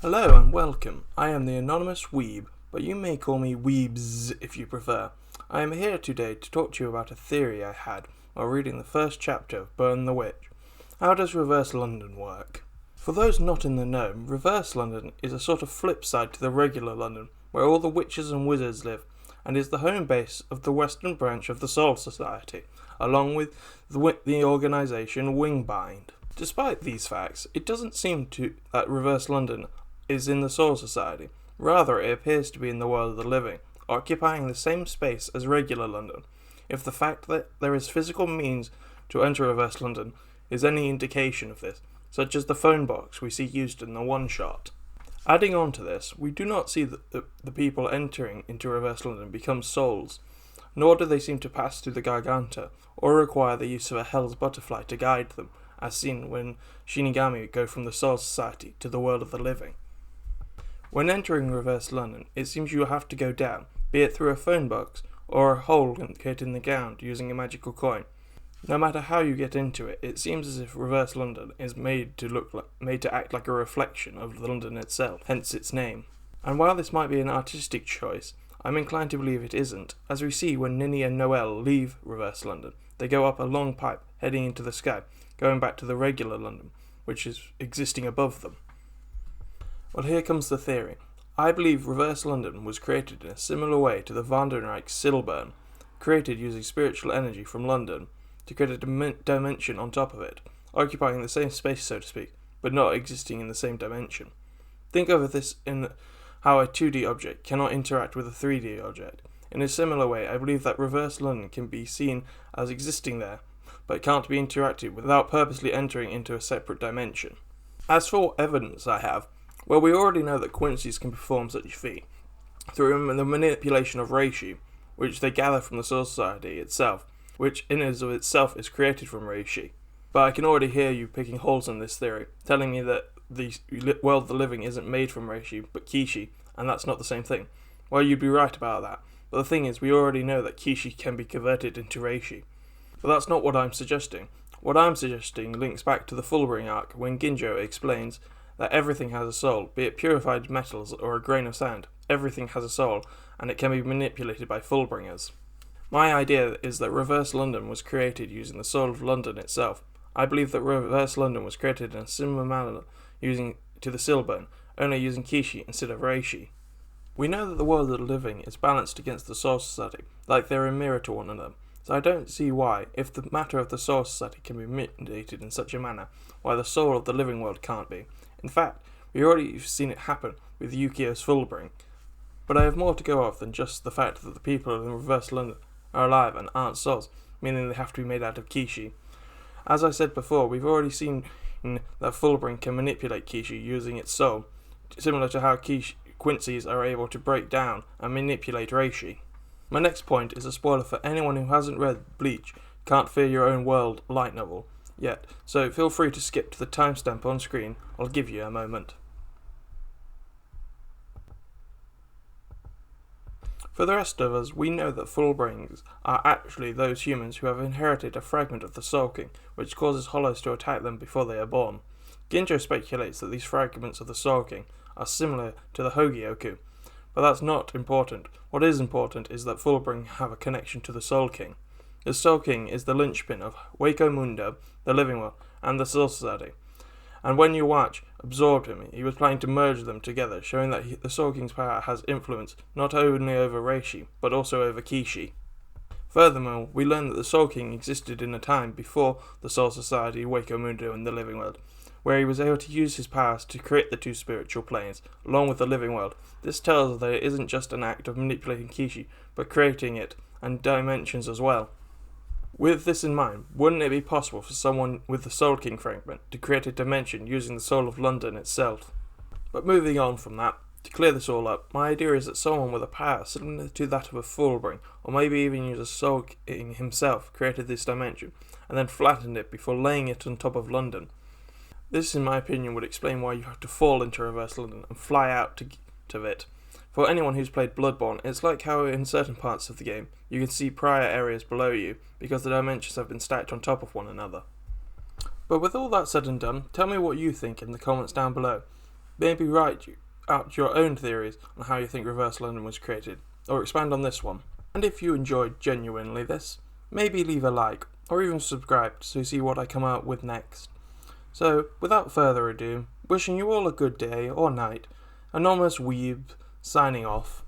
Hello and welcome. I am the anonymous Weeb, but you may call me Weebs if you prefer. I am here today to talk to you about a theory I had while reading the first chapter of Burn the Witch. How does Reverse London work? For those not in the know, Reverse London is a sort of flip side to the regular London, where all the witches and wizards live, and is the home base of the western branch of the Soul Society, along with the organisation Wingbind. Despite these facts, it doesn't seem that Reverse London is in the Soul Society. Rather, it appears to be in the world of the living, occupying the same space as regular London. If the fact that there is physical means to enter Reverse London is any indication of this, such as the phone box we see used in the one-shot. Adding on to this, we do not see that the people entering into Reverse London become souls, nor do they seem to pass through the Garganta, or require the use of a Hell's Butterfly to guide them, as seen when Shinigami go from the Soul Society to the world of the living. When entering Reverse London, it seems you have to go down, be it through a phone box or a hole created in the ground using a magical coin. No matter how you get into it, it seems as if Reverse London is made to act like a reflection of London itself, hence its name. And while this might be an artistic choice, I'm inclined to believe it isn't, as we see when Ninny and Noelle leave Reverse London. They go up a long pipe, heading into the sky, going back to the regular London, which is existing above them. Well, here comes the theory. I believe Reverse London was created in a similar way to the Vandenrijk Silburn, created using spiritual energy from London to create a dimension on top of it, occupying the same space, so to speak, but not existing in the same dimension. Think of this in how a 2D object cannot interact with a 3D object. In a similar way, I believe that Reverse London can be seen as existing there, but can't be interacted without purposely entering into a separate dimension. As for what evidence I have, well, we already know that Quincy's can perform such a feat through the manipulation of reishi, which they gather from the Soul Society itself, which in and of itself is created from reishi. But I can already hear you picking holes in this theory, telling me that the world of the living isn't made from reishi, but kishi, and that's not the same thing. Well, you'd be right about that, but the thing is, we already know that kishi can be converted into reishi. But that's not what I'm suggesting. What I'm suggesting links back to the Fullbringers arc, when Ginjo explains that everything has a soul, be it purified metals or a grain of sand. Everything has a soul, and it can be manipulated by Fullbringers. My idea is that Reverse London was created using the soul of London itself. I believe that Reverse London was created in a similar manner to the Silburn, only using kishi instead of reishi. We know that the world of the living is balanced against the Soul Society, like they're a mirror to one another. So I don't see why, if the matter of the Soul Society can be manipulated in such a manner, why the soul of the living world can't be. In fact, we already have seen it happen with Yukio's Fullbring. But I have more to go off than just the fact that the people in Reverse London are alive and aren't souls, meaning they have to be made out of kishi. As I said before, we've already seen that Fullbring can manipulate kishi using its soul, similar to how Quincy's are able to break down and manipulate reishi. My next point is a spoiler for anyone who hasn't read Bleach, Can't Fear Your Own World light novel yet, so feel free to skip to the timestamp on screen. I'll give you a moment. For the rest of us, we know that Fullbringers are actually those humans who have inherited a fragment of the Soul King, which causes Hollows to attack them before they are born. Ginjo speculates that these fragments of the Soul King are similar to the Hogyoku, but that's not important. What is important is that Fullbring have a connection to the Soul King. The Soul King is the linchpin of Waco Mundo, the Living World, and the Soul Society. And when you watch absorbed him, he was planning to merge them together, showing that the Soul King's power has influence not only over reishi, but also over kishi. Furthermore, we learn that the Soul King existed in a time before the Soul Society, Waco Mundo, and the Living World, where he was able to use his powers to create the two spiritual planes, along with the living world. This tells us that it isn't just an act of manipulating kishi, but creating it, and dimensions as well. With this in mind, wouldn't it be possible for someone with the Soul King fragment to create a dimension using the soul of London itself? But moving on from that, to clear this all up, my idea is that someone with a power similar to that of a Fullbring, or maybe even use a Soul King himself, created this dimension, and then flattened it before laying it on top of London. This, in my opinion, would explain why you have to fall into Reverse London and fly out of it. For anyone who's played Bloodborne, it's like how in certain parts of the game, you can see prior areas below you, because the dimensions have been stacked on top of one another. But with all that said and done, tell me what you think in the comments down below. maybe write out your own theories on how you think Reverse London was created, or expand on this one. And if you enjoyed genuinely this, maybe leave a like, or even subscribe to see what I come out with next. So, without further ado, wishing you all a good day or night, Anonymous Weeb signing off.